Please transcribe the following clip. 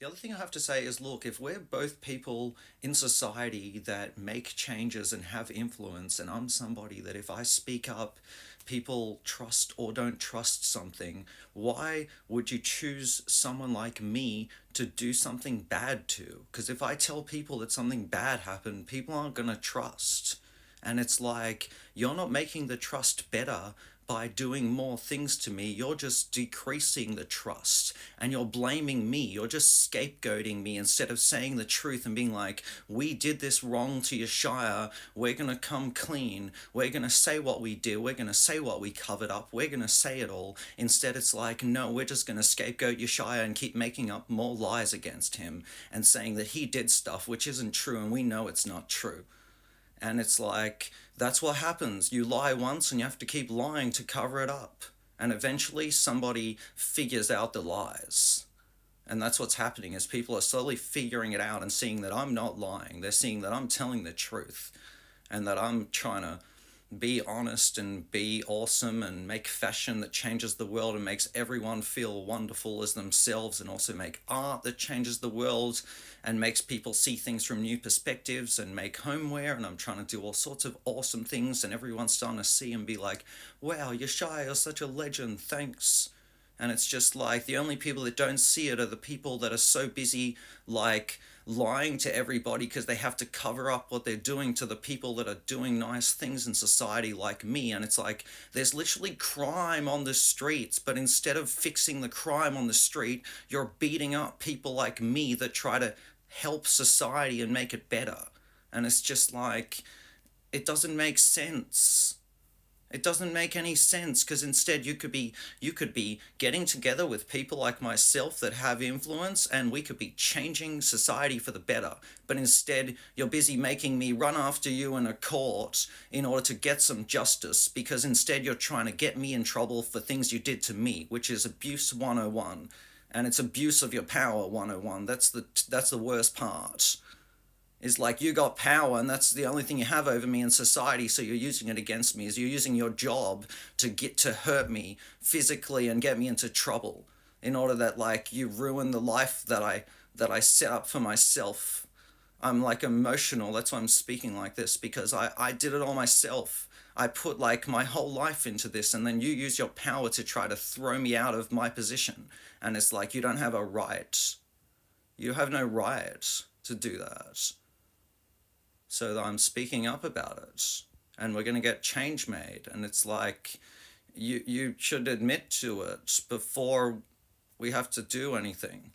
The other thing I have to say is, look, if we're both people in society that make changes and have influence, and I'm somebody that if I speak up, people trust or don't trust something, why would you choose someone like me to do something bad to? Because if I tell people that something bad happened, people aren't going to trust. And it's like, you're not making the trust better by doing more things to me. You're just decreasing the trust and you're blaming me. You're just scapegoating me instead of saying the truth and being like, we did this wrong to Yeshaya. We're going to come clean. We're going to say what we did. We're going to say what we covered up. We're going to say it all. Instead, it's like, no, we're just going to scapegoat Yeshaya and keep making up more lies against him and saying that he did stuff which isn't true and we know it's not true. And it's like, that's what happens. You lie once and you have to keep lying to cover it up. And eventually somebody figures out the lies. And that's what's happening is people are slowly figuring it out and seeing that I'm not lying. They're seeing that I'm telling the truth and that I'm trying to be honest and be awesome and make fashion that changes the world and makes everyone feel wonderful as themselves, and also make art that changes the world and makes people see things from new perspectives and make homeware. And I'm trying to do all sorts of awesome things, and everyone's starting to see and be like, wow, Yeshai, you're such a legend, thanks. And it's just like the only people that don't see it are the people that are so busy like lying to everybody because they have to cover up what they're doing to the people that are doing nice things in society like me. And it's like there's literally crime on the streets, but instead of fixing the crime on the street, you're beating up people like me that try to help society and make it better. And it's just like it doesn't make sense. It doesn't make any sense because instead you could be getting together with people like myself that have influence, and we could be changing society for the better. But instead you're busy making me run after you in a court in order to get some justice, because instead you're trying to get me in trouble for things you did to me, which is abuse 101. And it's abuse of your power 101. That's the worst part, is like you got power and that's the only thing you have over me in society, so you're using it against me, is you're using your job to get to hurt me physically and get me into trouble in order that like you ruin the life that I set up for myself. I'm like emotional, that's why I'm speaking like this, because I did it all myself. I put like my whole life into this, and then you use your power to try to throw me out of my position. And it's like you don't have a right. You have no right to do that. So I'm speaking up about it, and we're going to get change made. And it's like you should admit to it before we have to do anything.